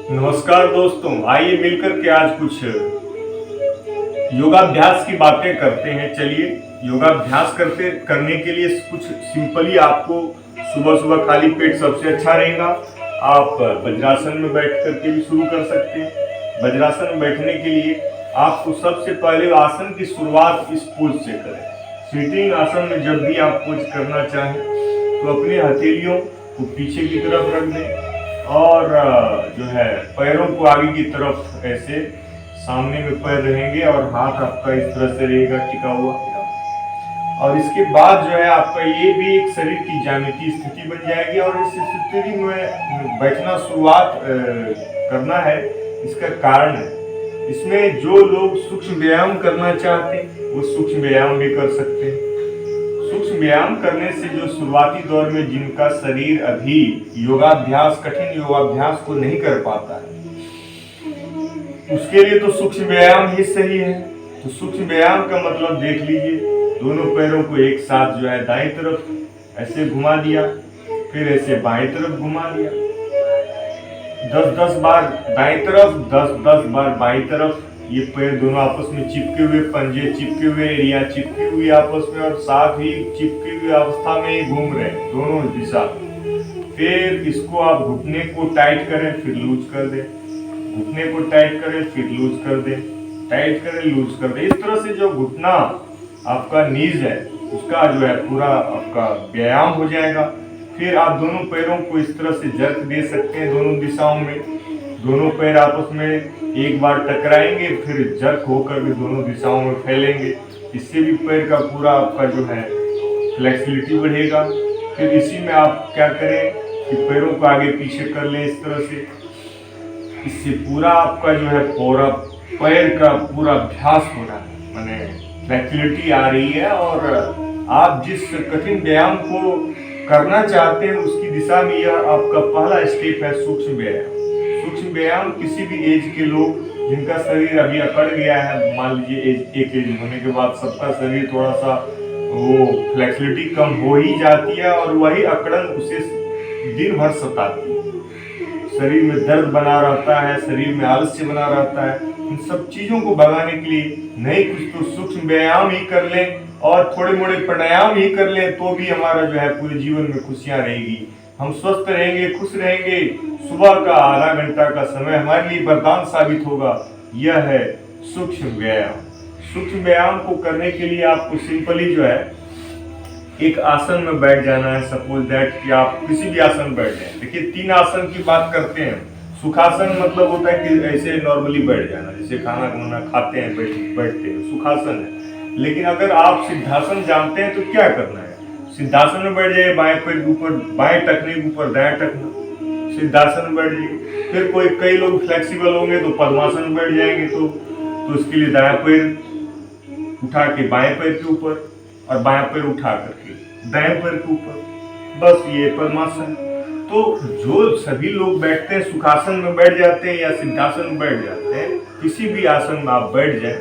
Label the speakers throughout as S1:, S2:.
S1: नमस्कार दोस्तों, आइए मिलकर के आज कुछ योगाभ्यास की बातें करते हैं। चलिए, योगाभ्यास करने के लिए कुछ सिंपली आपको सुबह सुबह खाली पेट सबसे अच्छा रहेगा। आप वज्रासन में बैठ करके भी शुरू कर सकते हैं। वज्रासन में बैठने के लिए आपको सबसे पहले आसन की शुरुआत इस पोज से करें। सीटिंग आसन में जब भी आप पोज करना चाहें तो अपने हथेलियों को पीछे की तरफ रख दें और जो है पैरों को आगे की तरफ ऐसे सामने में पैर रहेंगे और हाथ आपका इस तरह से रहेगा टिका हुआ। और इसके बाद जो है आपका ये भी एक शरीर की ज्यामितीय स्थिति बन जाएगी और इस स्थिति में बैठना शुरुआत करना है। इसका कारण है, इसमें जो लोग सूक्ष्म व्यायाम करना चाहते हैं वो सूक्ष्म व्यायाम भी कर सकते हैं। सूक्ष्म व्यायाम करने से जो शुरुआती दौर में जिनका शरीर अभी योगाभ्यास, कठिन योगाभ्यास को नहीं कर पाता है, उसके लिए तो सूक्ष्म व्यायाम ही सही है। तो सूक्ष्म व्यायाम का मतलब देख लीजिए, दोनों पैरों को एक साथ जो है दाईं तरफ ऐसे घुमा दिया, फिर ऐसे बाईं तरफ घुमा दिया, 10-10 बार दाईं तरफ, 10-10 बार बाईं तरफ। ये पैर दोनों आपस में चिपके हुए, पंजे चिपके हुए, एरिया चिपकी हुई आपस में और साथ ही चिपकी हुई अवस्था में ही घूम रहे हैं दोनों दिशा। फिर इसको आप घुटने को टाइट करें, फिर लूज कर दें, घुटने को टाइट करें, फिर लूज कर दें, टाइट करें, लूज कर दें। इस तरह से जो घुटना आपका नीज है उसका जो है पूरा आपका व्यायाम हो जाएगा। फिर आप दोनों पैरों को इस तरह से जर्क दे सकते हैं दोनों दिशाओं में। दोनों पैर आपस में एक बार टकराएंगे, फिर जर्क होकर भी दोनों दिशाओं में फैलेंगे। इससे भी पैर का पूरा आपका जो है फ्लेक्सिबिलिटी बढ़ेगा। फिर इसी में आप क्या करें कि पैरों को आगे पीछे कर लें इस तरह से। इससे पूरा आपका जो है पूरा पैर का पूरा अभ्यास हो रहा है, माने फ्लेक्सिबिलिटी आ रही है और आप जिस कठिन व्यायाम को करना चाहते हैं उसकी दिशा में यह आपका पहला स्टेप है सूक्ष्म व्यायाम। सूक्ष्म व्यायाम किसी भी एज के लोग जिनका शरीर अभी अकड़ गया है, मान लीजिए एक एज होने के बाद सबका शरीर थोड़ा सा वो फ्लेक्सिबिलिटी कम हो ही जाती है और वही अकड़न उसे दिन भर सताती है। शरीर में दर्द बना रहता है, शरीर में आलस्य बना रहता है। इन सब चीजों को भगाने के लिए नहीं कुछ तो सूक्ष्म व्यायाम ही कर लें और थोड़े मोड़े प्राणायाम ही कर लें तो भी हमारा जो है पूरे जीवन में खुशियां रहेगी। हम स्वस्थ रहेंगे, खुश रहेंगे। सुबह का आधा घंटा का समय हमारे लिए वरदान साबित होगा। यह है सूक्ष्म व्यायाम। सूक्ष्म व्यायाम को करने के लिए आपको सिंपली जो है एक आसन में बैठ जाना है। सपोज दैट कि आप किसी भी आसन में बैठ जाए। देखिए, 3 आसन की बात करते हैं। सुखासन मतलब होता है कि ऐसे नॉर्मली बैठ जाना, जैसे खाना खाना खाते हैं बैठते हैं, सुखासन है। लेकिन अगर आप सिद्धासन जानते हैं तो क्या करना है, सिद्धासन में बैठ जाइए, बाएं पैर के ऊपर बाएं टखने के ऊपर दाएं टखना, सिद्धासन में बैठ जाइए। फिर कई लोग फ्लेक्सिबल होंगे तो पद्मासन में बैठ जाएंगे, तो इसके लिए दायां पैर उठा के बाएं पैर के ऊपर और बायां पैर उठा करके दाएं पैर के ऊपर, बस ये पद्मासन। तो जो सभी लोग बैठते हैं सुखासन में बैठ जाते हैं या सिद्धासन में बैठ जाते हैं, किसी भी आसन में आप बैठ जाएं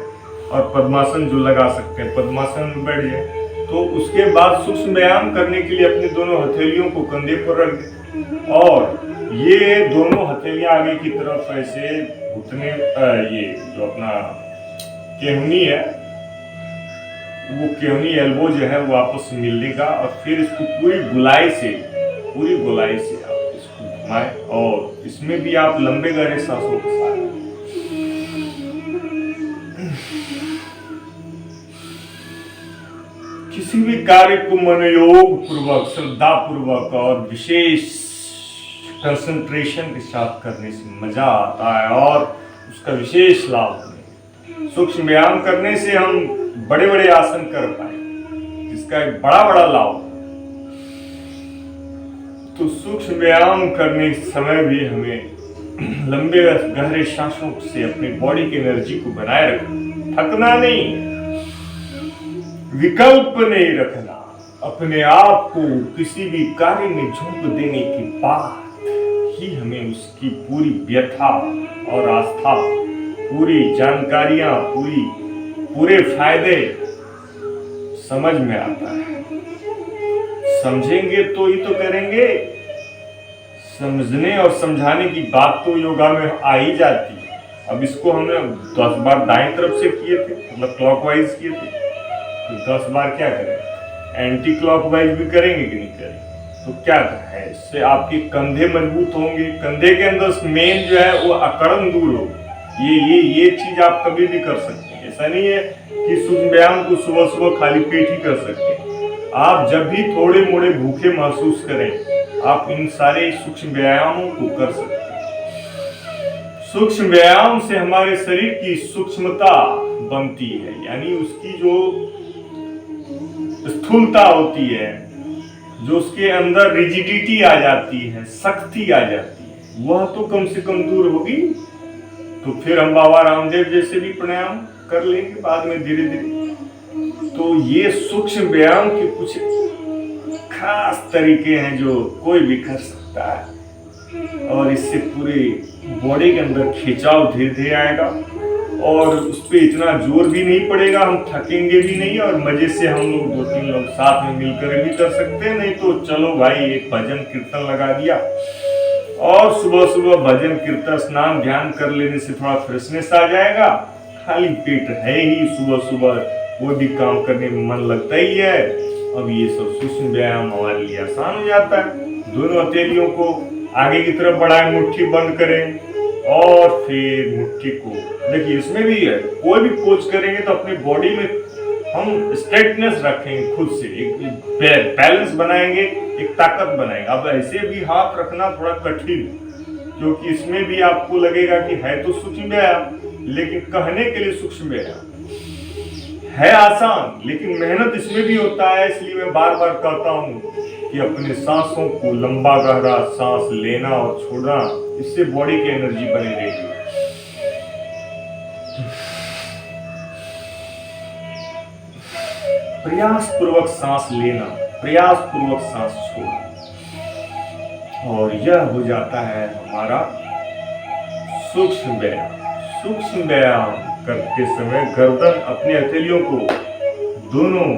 S1: और पद्मासन जो लगा सकते हैं पद्मासन में बैठ जाएं। तो उसके बाद सूक्ष्म व्यायाम करने के लिए अपनी दोनों हथेलियों को कंधे पर रख दें और ये दोनों हथेलियां आगे की तरफ ऐसे घुटने, ये जो अपना केहनी है वो केहनी एल्बो जो है वो आपस में मिल लेगा और फिर इसको पूरी गोलाई से आप इसको घुमाएं और इसमें भी आप लंबे गहरे सांसों के साथ किसी भी कार्य को मनोयोग पूर्वक, श्रद्धा पूर्वक और विशेष कंसंट्रेशन के साथ करने से मजा आता है और उसका विशेष लाभ है। सूक्ष्म व्यायाम करने से हम बड़े बड़े आसन कर पाए, जिसका एक बड़ा लाभ है। तो सूक्ष्म व्यायाम करने समय भी हमें लंबे गहरे सांसों से अपनी बॉडी की एनर्जी को बनाए रखना, थकना नहीं, विकल्प नहीं रखना। अपने आप को किसी भी कार्य में झोंक देने के बाद ही हमें उसकी पूरी व्यथा और आस्था, पूरी जानकारियां, पूरे फायदे समझ में आता है। समझेंगे तो ही तो करेंगे, समझने और समझाने की बात तो योगा में आ ही जाती है। अब इसको हमने 10 बार दाएं तरफ से किए थे, मतलब क्लॉकवाइज किए थे, तो 10 बार क्या करें, एंटी क्लॉकवाइज भी करेंगे कि नहीं करेंगे। तो क्या है, इससे आपके कंधे मजबूत होंगे, कंधे के अंदर मेन जो है वो अकड़न दूर होगी। ये चीज आप कभी भी कर सकते हैं। ऐसा नहीं है कि सूक्ष्म व्यायाम को सुबह सुबह खाली पेट ही कर सकते हैं। आप जब भी थोड़े मोड़े भूखे महसूस करें, आप इन सारे सूक्ष्म व्यायामों को कर सकते हैं। सूक्ष्म व्यायाम से हमारे शरीर की सूक्ष्मता बनती है, यानी उसकी जो स्थूलता होती है, जो उसके अंदर रिजिडिटी आ जाती है, सख्ती आ जाती है, वह तो कम से कम दूर होगी। तो फिर हम बाबा रामदेव जैसे भी प्राणायाम कर लेंगे बाद में धीरे धीरे। तो ये सूक्ष्म व्यायाम के कुछ खास तरीके हैं जो कोई भी कर सकता है, और इससे पूरे बॉडी के अंदर खिंचाव धीरे धीरे आएगा, और उस पर इतना जोर भी नहीं पड़ेगा, हम थकेंगे भी नहीं, और मजे से हम लोग 2-3 लोग साथ में मिलकर भी कर सकते हैं। नहीं तो चलो भाई एक भजन कीर्तन लगा दिया, और सुबह सुबह भजन कीर्तन स्नान ध्यान कर लेने से थोड़ा फ्रेशनेस आ जाएगा। खाली पेट है ही, सुबह सुबह वो भी काम करने में मन लगता ही है। अब ये सब सूक्ष्म व्यायाम हमारे लिए आसान हो जाता है। दोनों हथेलियों को आगे की तरफ बढ़ाएं, मुट्ठी बंद करें, और फिर मुट्ठी को देखिए, इसमें भी है, कोई भी पोज करेंगे तो अपनी बॉडी में हम स्ट्रेटनेस रखेंगे, खुद से एक बैलेंस बनाएंगे, एक ताकत बनाएंगे। अब ऐसे भी हाथ रखना थोड़ा कठिन, क्योंकि इसमें भी आपको लगेगा कि है तो सूक्ष्म व्यायाम, लेकिन कहने के लिए सूक्ष्म व्यायाम है आसान, लेकिन मेहनत इसमें भी होता है। इसलिए मैं बार बार कहता हूँ कि अपने सांसों को लंबा गहरा सांस लेना और छोड़ना, इससे बॉडी की एनर्जी बनी रहेगी। प्रयास पूर्वक सांस लेना, प्रयास पूर्वक सांस छोड़ना, और यह हो जाता है हमारा सूक्ष्म व्यायाम। सूक्ष्म व्यायाम करते समय गर्दन अपने हथेलियों को दोनों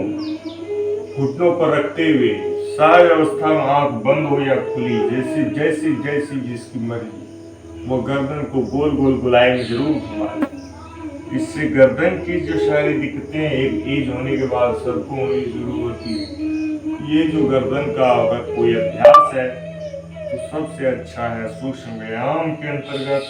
S1: घुटनों पर रखते हुए सारी अवस्था में आंख बंद हो या खुली, जैसे जैसी जैसी जिसकी मर्जी, वो गर्दन को गोल गोल गुलाई में जरूर घुमाए। इससे गर्दन की जो सारी दिक्कतें एक एज होने के बाद सबको होनी शुरू होती है। ये जो गर्दन का अगर कोई अभ्यास है तो सबसे अच्छा है सूक्ष्म व्यायाम के अंतर्गत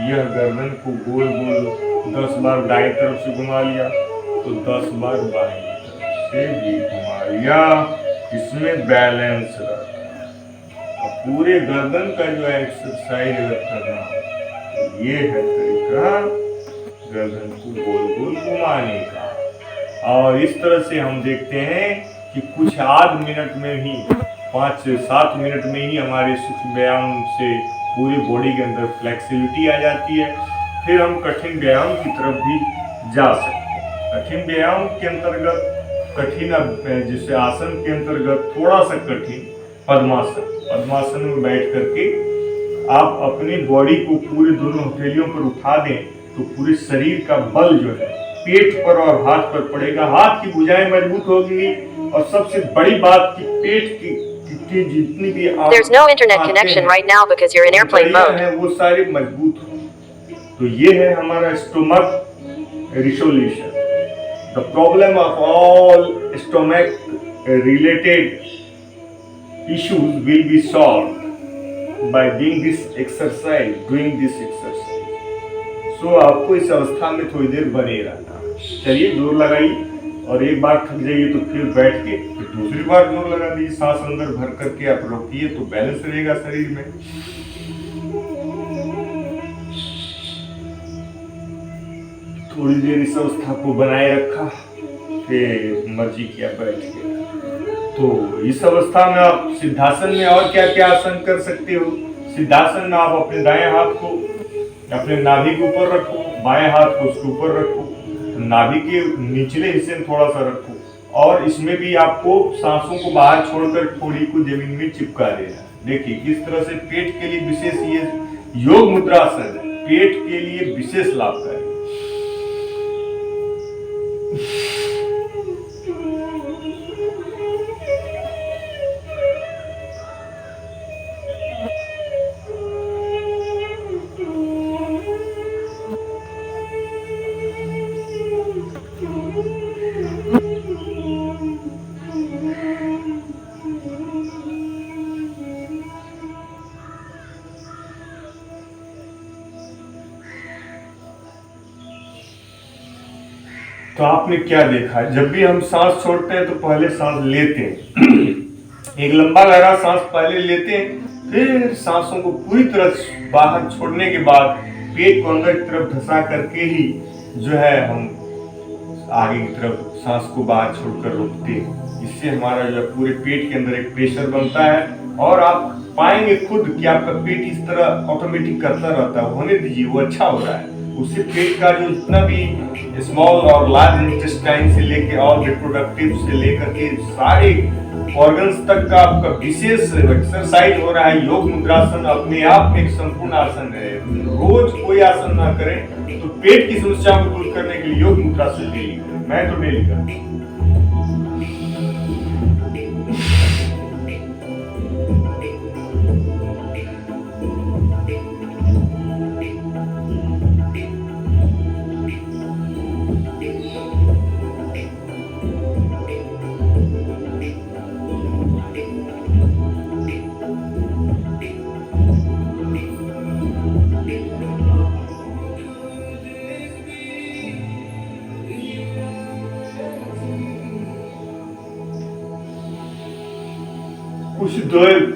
S1: यह गर्दन को गोल गोल 10 बार दाएं तरफ से घुमा लिया, तो 10 बार बाएं तरफ से भी घुमा लिया। इसमें बैलेंस रखना, और पूरे गर्दन का जो एक्सरसाइज करना, तो ये है तरीका गर्दन को गोल गोल घुमाने का। और इस तरह से हम देखते हैं कि कुछ आध मिनट में ही, 5 से 7 मिनट में ही हमारे सूक्ष्म व्यायाम से पूरी बॉडी के अंदर फ्लेक्सिबिलिटी आ जाती है। फिर हम कठिन व्यायाम की तरफ भी जा सकते हैं। कठिन व्यायाम के अंतर्गत कठिन जैसे आसन के अंतर्गत थोड़ा सा कठिन पद्मासन, पद्मासन में बैठ करके आप अपनी बॉडी को पूरे दोनों हथेलियों पर उठा दें, तो पूरे शरीर का बल जो है पेट पर और हाथ पर पड़ेगा, हाथ की भुजाएं मजबूत होगी, और सबसे बड़ी बात कि पेट की जितनी भी
S2: There's no internet connection right now because you're in airplane mode.
S1: है वो सारी मजबूत हो। तो ये है हमारा stomach resolution. The problem of all stomach related issues will be solved by doing this exercise, So आपको इस अवस्था में थोड़ी देर बने रहना। चलिए जोर लगाइए, और एक बार थक जाइए तो फिर बैठ के फिर दूसरी बार जोर लगा दीजिए, सांस अंदर भर करके आप रोकिए, तो बैलेंस रहेगा शरीर में। थोड़ी देर इस अवस्था को बनाए रखा, फिर मर्जी किया बैठ के। तो इस अवस्था में आप सिद्धासन में और क्या क्या आसन कर सकते हो। सिद्धासन में आप अपने दाएं हाथ को अपने नाभि के ऊपर रखो, बाएं हाथ को उसके ऊपर रखो, नाभि के निचले हिस्से में थोड़ा सा रखो, और इसमें भी आपको सांसों को बाहर छोड़कर थोड़ी को जमीन में चिपका देना। देखिए किस तरह से पेट के लिए विशेष ये योग मुद्रासन है, पेट के लिए विशेष लाभकारी। तो आपने क्या देखा, जब भी हम सांस छोड़ते हैं तो पहले सांस लेते हैं एक लंबा गहरा सांस पहले लेते हैं, फिर सांसों को पूरी तरह बाहर छोड़ने के बाद पेट को अंदर की तरफ धंसा करके ही जो है हम आगे की तरफ सांस को बाहर छोड़कर रोकते हैं। इससे हमारा जो है पूरे पेट के अंदर एक प्रेशर बनता है और आप पाएंगे खुद कि आपका पेट इस तरह ऑटोमेटिक करता रहता है। होने दीजिए, वो अच्छा हो रहा है। उससे पेट का जो जितना भी स्मॉल और लार्ज इंटेस्टाइन से लेके और रिप्रोडक्टिव से लेकर के सारे ऑर्गन्स तक का आपका विशेष एक्सरसाइज हो रहा है। योग मुद्रासन अपने आप में एक संपूर्ण आसन है। रोज कोई आसन ना करें तो पेट की समस्याओं को दूर करने के लिए योग मुद्रासन डेली करें। मैं तो डेली करता हूँ।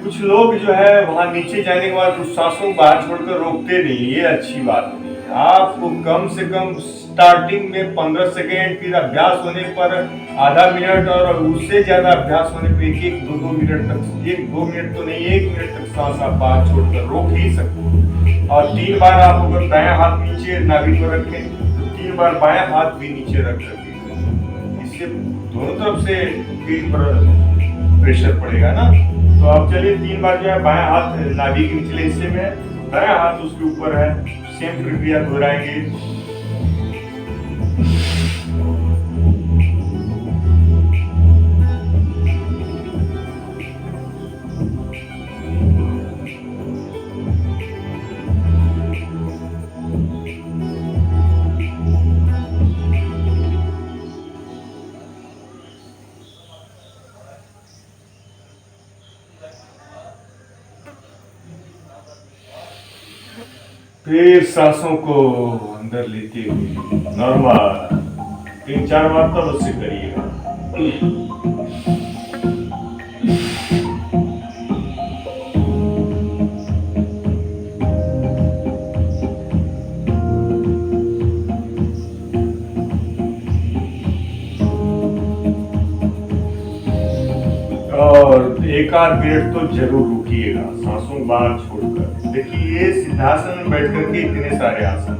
S1: कुछ लोग जो है वहां नीचे जाने के बाद कुछ सांसों को बाहर छोड़कर रोकते नहीं, ये अच्छी बात नहीं है। आपको कम से कम स्टार्टिंग में 15 सेकेंड, फिर अभ्यास होने पर आधा मिनट और उससे ज्यादा अभ्यास होने पर 1-2 मिनट तक, 1-2 मिनट तो नहीं 1 मिनट तक सांस आप बाहर छोड़कर रोक ही सकते। और 3 बार आप अगर दायां हाथ नीचे नाभि पर रखें तो 3 बार बायां हाथ भी नीचे रख सकते। इससे दोनों तरफ से पेट पर प्रेशर पड़ेगा ना। तो आप चलिए 3 बार जो है बायां हाथ नाभि के निचले हिस्से में है, दायां हाथ उसके ऊपर है। सेम प्रक्रिया दोहराएंगे। फिर सांसों को अंदर लेते हुए नॉर्मल 3-4 बार तब उससे करिएगा। और 1-8 मिनट तो जरूर रुकिएगा सांसों बाहर छोड़कर। देखिए ये सिद्धासन में बैठ करके इतने सारे आसन।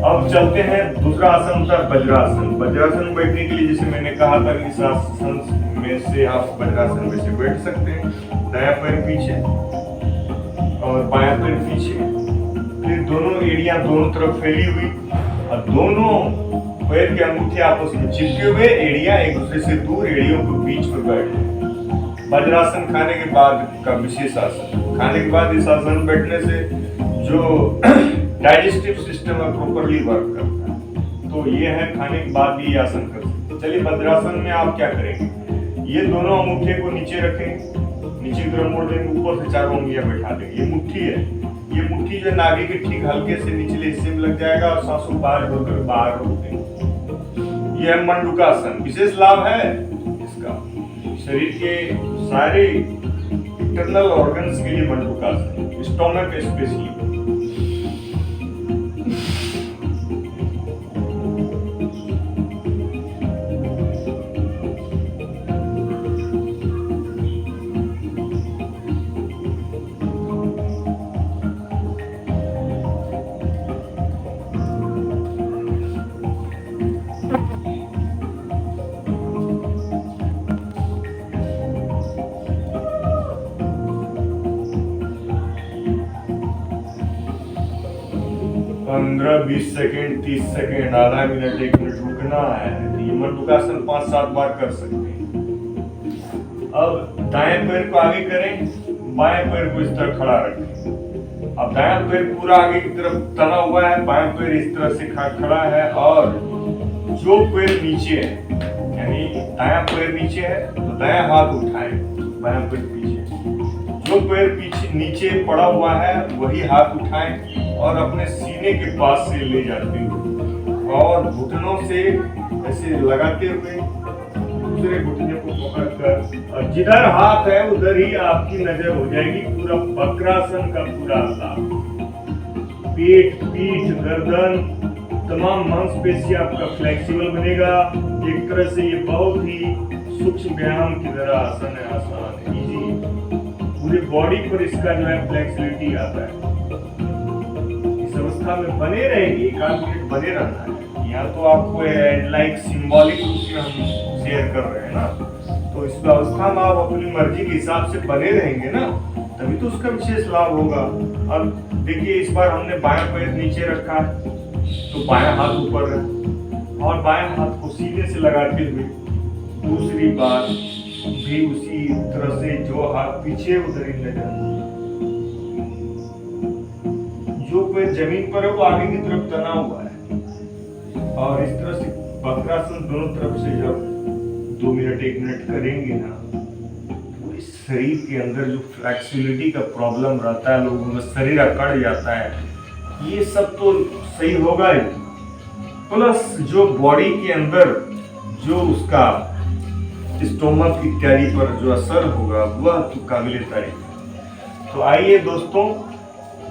S1: अब चलते हैं दूसरा आसन होता है वज्रासन। वज्रासन में बैठने के लिए जैसे मैंने कहा था कि इस आसन में से आप वज्रासन में से बैठ सकते हैं। दायां पैर पीछे और बायां पैर पीछे, फिर दोनों एड़ियां दोनों तरफ फैली हुई और दोनों पैर के अंगूठे आपस में चिपके हुए, एड़ियां एक दूसरे से दूर, एड़ियों के बीच में बैठे। वज्रासन खाने के बाद का विशेष आसन। खाने के बाद इस आसन में बैठने से जो डाइजेस्टिव सिस्टम है प्रॉपरली वर्क करता है। तो ये है खाने के बाद भी ये आसन कर सकते। तो चलिए वज्रासन में आप क्या करेंगे, ये दोनों अंगूठे को नीचे रखेंगे, नीचे की तरफ मोड़ देंगे, ऊपर से 4 उंगलियां बैठा देंगे। ये मुट्ठी है, ये मुट्ठी जो नाभि के ठीक हल्के से निचले हिस्से में लग जाएगा और सांसों बाहर छोड़कर बाहर रोक देंगे। ये है मंडूकासन। विशेष लाभ है इसका शरीर के सारे इंटरनल ऑर्गन्स के लिए। मंडूकासन स्टोमक स्पेशली। पंद्रह 20 सेकेंड, 30 सेकेंड, आधा मिनट, 1 मिनट रुकना है। ये मंडूकासन 5-7 बार कर सकते हैं। अब दाएं पैर को आगे करें, बाएं पैर को इस तरह खड़ा रखें। अब दायां पैर पूरा आगे की तरफ तना हुआ है, बाएं पैर इस तरह से खड़ा है और जो पैर नीचे है, यानी दायां पैर नीचे है तो दायां हाथ उठाएं, बायां पैर पीछे। जो पैर पीछे नीचे पड़ा हुआ है वही हाथ उठाएं और अपने सीने के पास से ले जाते हैं और घुटनों से ऐसे लगाते हुए दूसरे घुटने को पकड़कर और जिधर हाथ है उधर ही आपकी नजर हो जाएगी पूरा वक्रासन का पूरा लाभ। पेट, पीठ, गर्दन, तमाम मांसपेशी आपका फ्लेक्सिबल बनेगा। एक तरह से ये बहुत ही सूक्ष्म व्यायाम की तरह आसन है, आसान है, इजी है। पूरी बॉडी पर इसका जो है फ्लेक्सिबिलिटी आता है। इस अवस्था में बने रहेंगे, 1 मिनट बने रहना है। यहाँ तो आपको लाइक सिंबॉलिक रूप में हम शेयर कर रहे हैं ना, तो इस अवस्था में आप अपनी मर्जी के हिसाब से बने रहेंगे ना, तभी तो उसका विशेष लाभ होगा। अब देखिए, इस बार हमने बायां पैर नीचे रखा है तो बायां हाथ ऊपर है और बायां हाथ को सीधे से लगाते हुए दूसरी बार भी उसी तरह से जो हाथ पीछे उधर ही लगा, जो पैर जमीन पर है वो आगे की तरफ तना हुआ है। और इस तरह से वक्रासन दोनों तरफ से जब 2 मिनट 1 मिनट करेंगे ना, तो इस शरीर के अंदर जो फ्लेक्सिबिलिटी का प्रॉब्लम रहता है, लोगों में शरीर अकड़ जाता है, ये सब तो सही होगा ही। प्लस जो बॉडी के अंदर जो उसका स्टोमक इत्यादि पर जो असर होगा वह तो काबिले तारीफ। तो आइए दोस्तों,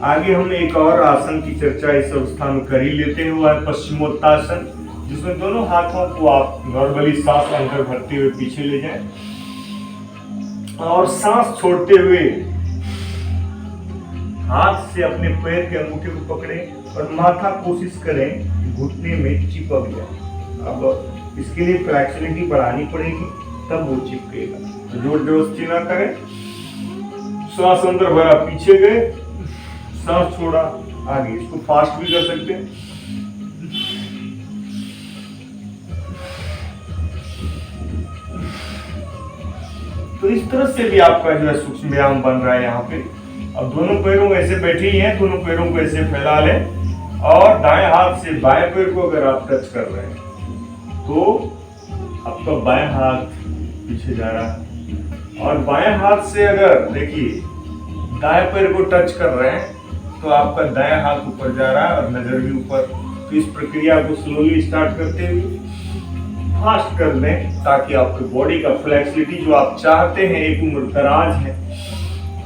S1: आगे हम एक और आसन की चर्चा इस अवस्था में कर ही लेते हैं। वो है पश्चिमोत्तासन, जिसमें दोनों हाथों को आप नॉर्मली सांस अंदर भरते हुए पीछे ले जाएं और सांस छोड़ते हुए हाथ से अपने पैर के अंगूठे को पकड़ें और माथा कोशिश करें घुटने में चिपक जाए। अब इसके लिए फ्लेक्सिबिलिटी बढ़ानी पड़ेगी, तब वो चिपकेगा। तो जोर जबरदस्ती ना करें। सांस अंदर भरा, पीछे गए, सांस छोड़ा, आगे। इसको फास्ट भी कर सकते हैं। तो इस तरह से भी आपका जो है सूक्ष्म व्यायाम बन रहा है यहाँ पे। अब दोनों पैरों ऐसे बैठे ही हैं, दोनों पैरों को ऐसे फैला लें और दाएं हाथ से बाएं पैर को अगर आप टच कर रहे हैं तो आपका बाएं हाथ पीछे जा रहा है, और बाएं हाथ से अगर देखिए दाएं पैर को टच कर रहे हैं तो आपका दाएं हाथ ऊपर जा रहा है और नजर भी ऊपर। तो इस प्रक्रिया को स्लोली स्टार्ट करते हुए फास्ट कर लें, ताकि आपकी बॉडी का फ्लेक्सिबिलिटी जो आप चाहते हैं, एक उम्र दराज है,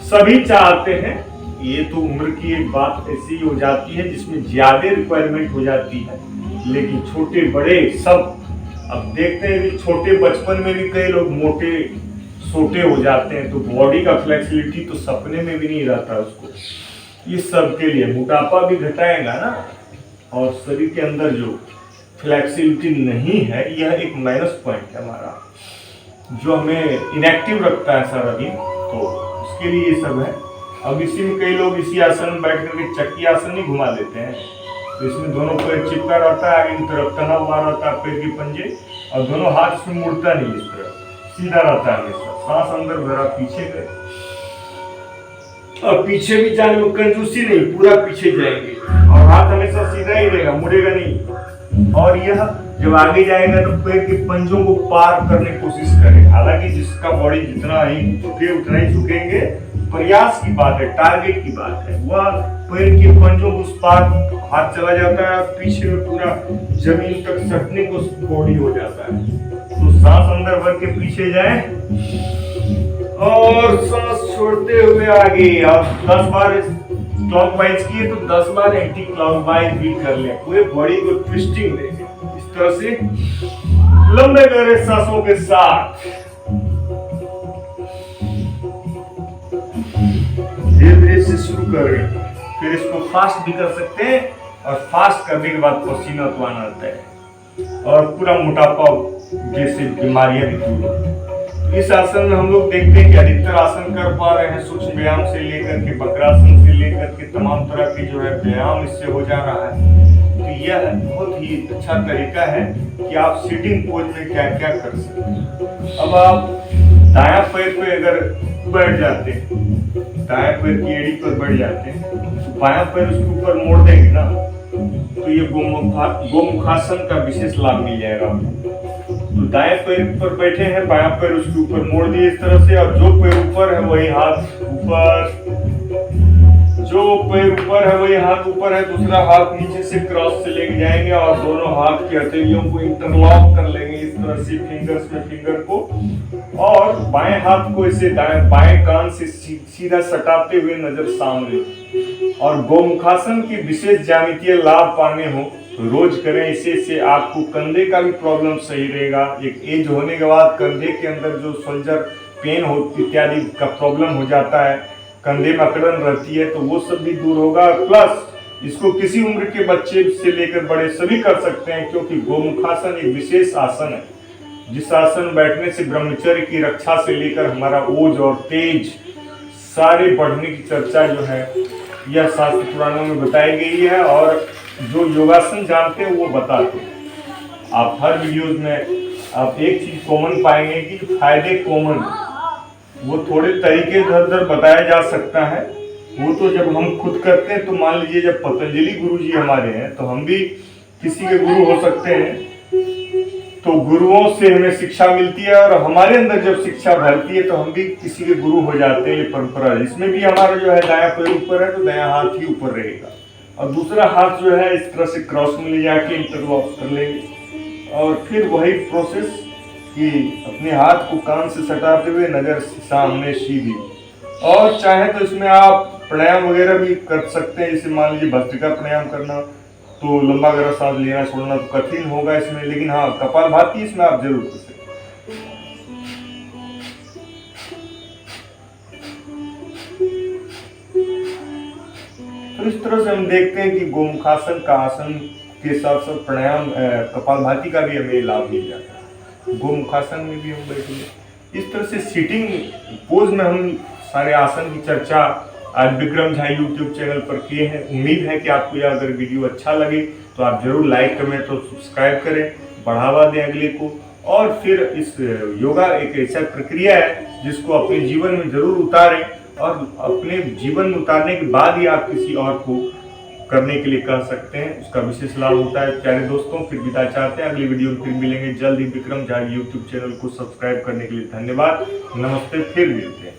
S1: सभी चाहते हैं। ये तो उम्र की एक बात ऐसी हो जाती है जिसमें ज्यादा रिक्वायरमेंट हो जाती है, लेकिन छोटे बड़े सब अब देखते हैं कि छोटे बचपन में भी कई लोग मोटे सोटे हो जाते हैं, तो बॉडी का फ्लेक्सिबिलिटी तो सपने में भी नहीं रहता उसको। ये सब के लिए मोटापा भी घटाएगा ना, और शरीर के अंदर जो फ्लेक्सिबिलिटी नहीं है, यह एक माइनस पॉइंट है हमारा, जो हमें इनएक्टिव रखता है सारा दिन। तो उसके लिए ये सब है। अब इसी में कई लोग इसी आसन में बैठ करके चक्की आसन नहीं घुमा देते हैं, तो इसमें दोनों पैर चिपका रहता है, आगे की तरफ तना हुआ रहता है पैर के पंजे, और दोनों हाथ इसमें मुड़ता नहीं, इस तरह सीधा रहता है हमेशा। सांस अंदर भरा, पीछे गए, और पीछे भी जाने में कंजूसी नहीं, पूरा पीछे जाएंगे और हाथ हमेशा सीधा ही रहेगा, मुड़ेगा नहीं। और यह जब आगे जाएगा तो पैर के पंजों को पार करने की कोशिश करें। हालांकि जिसका बॉडी जितना ही झुके उतना ही झुकेंगे, प्रयास की बात है, टारगेट की बात है। वह पैर के पंजों को उस पार हाथ चला जाता है, पीछे में पूरा जमीन तक सटने को बॉडी हो जाता है। तो सांस अंदर भर के पीछे जाए और सांस छोड़ते हुए आगे। आप 10 बार क्लॉकवाइज किए तो 10 बार एंटी क्लॉकवाइज भी कर लें। पूरे बॉडी को ट्विस्टिंग दें इस तरह से, लंबे गहरे सांसों के साथ। धीरे धीरे से शुरू करें, फिर इसको फास्ट भी कर सकते हैं, और फास्ट करने के बाद पसीना तो आना आता है और पूरा मोटापा जैसे बीमारियां भी दूर होती हैं। इस आसन में हम लोग देखते हैं कि अधिकतर आसन कर पा रहे हैं, सूक्ष्म व्यायाम से लेकर के वक्रासन से लेकर के तमाम तरह के जो है व्यायाम इससे हो जा रहा है। तो यह बहुत ही अच्छा तरीका है कि आप सिटिंग पोज में क्या क्या कर सकते हैं। अब आप दायां पैर पे अगर बैठ जाते हैं, दाएं पैर की एड़ी पर बैठ जाते हैं, तो बायां पैर उसके ऊपर मोड़ देंगे ना, तो ये गोमुखासन का विशेष लाभ मिल जाएगा आपको। तो दाएं पैर पर बैठे हैं, बायां पैर उसके ऊपर मोड़ दिए इस तरह से, और जो पैर ऊपर है वही हाथ ऊपर, जो पैर ऊपर है वही हाथ हाथ ऊपर है, दूसरा हाथ नीचे से क्रॉस से लेके जाएंगे और दोनों हाथ की हथेलियों को इंटरलॉक कर लेंगे इस तरह से फिंगर्स में फिंगर को, और बाएं हाथ को इसे बाएं कान से सीधा सटाते हुए नजर सामने। और गोमुखासन की विशेष ज्यामितीय लाभ पाने हो तो रोज करें इससे आपको कंधे का भी प्रॉब्लम सही रहेगा। एक एज होने के बाद कंधे के अंदर जो सोल्जर पेन हो इत्यादि का प्रॉब्लम हो जाता है, कंधे में अकड़न रहती है, तो वो सब भी दूर होगा। प्लस इसको किसी उम्र के बच्चे से लेकर बड़े सभी कर सकते हैं, क्योंकि गोमुखासन एक विशेष आसन है जिस आसन बैठने से ब्रह्मचर्य की रक्षा से लेकर हमारा ओज और तेज सारे बढ़ने की चर्चा जो है यह शास्त्र पुराणों में बताई गई है, और जो योगासन जानते हैं वो बताते हैं। आप हर वीडियोज में आप एक चीज कॉमन पाएंगे कि फायदे कॉमन, वो थोड़े तरीके इधर उधर बताया जा सकता है। वो तो जब हम खुद करते हैं, तो मान लीजिए जब पतंजलि गुरु जी हमारे हैं तो हम भी किसी के गुरु हो सकते हैं, तो गुरुओं से हमें शिक्षा मिलती है, और हमारे अंदर जब शिक्षा भरती है तो हम भी किसी के गुरु हो जाते हैं। ये परंपरा है। इसमें भी हमारा जो है दायां पैर ऊपर है तो दायां हाथ ही ऊपर रहेगा, और दूसरा हाथ जो है इस तरह से क्रॉस में ले जाके इंटरलॉक कर लेंगे, और फिर वही प्रोसेस कि अपने हाथ को कान से सटाते हुए नजर सामने सीधी। और चाहे तो इसमें आप प्राणायाम वगैरह भी कर सकते हैं, जैसे मान लीजिए भस्त्रिका प्राणायाम करना, तो लंबा गहरा सांस लेना छोड़ना तो कठिन होगा इसमें, लेकिन हाँ कपालभाति इसमें आप जरूर कर सकते हैं। तो इस तरह से हम देखते हैं कि गोमुखासन का आसन के साथ साथ प्राणायाम कपालभाति का भी हमें लाभ मिल जाता है। गोमुखासन में भी हम बैठेंगे इस तरह से सिटिंग पोज में। हम सारे आसन की चर्चा आज विक्रम झा यूट्यूब चैनल पर किए हैं। उम्मीद है कि आपको यह अगर वीडियो अच्छा लगे तो आप जरूर लाइक कमेंट और सब्सक्राइब करें, बढ़ावा दें अगले को। और फिर इस योगा एक ऐसा प्रक्रिया है जिसको अपने जीवन में जरूर उतारें, और अपने जीवन में उतारने के बाद ही आप किसी और को करने के लिए कह सकते हैं, उसका विशेष लाभ होता है। प्यारे दोस्तों, फिर विदा चाहते हैं, अगली वीडियो में फिर मिलेंगे जल्द ही। विक्रम झा यूट्यूब चैनल को सब्सक्राइब करने के लिए धन्यवाद, नमस्ते, फिर मिलते हैं।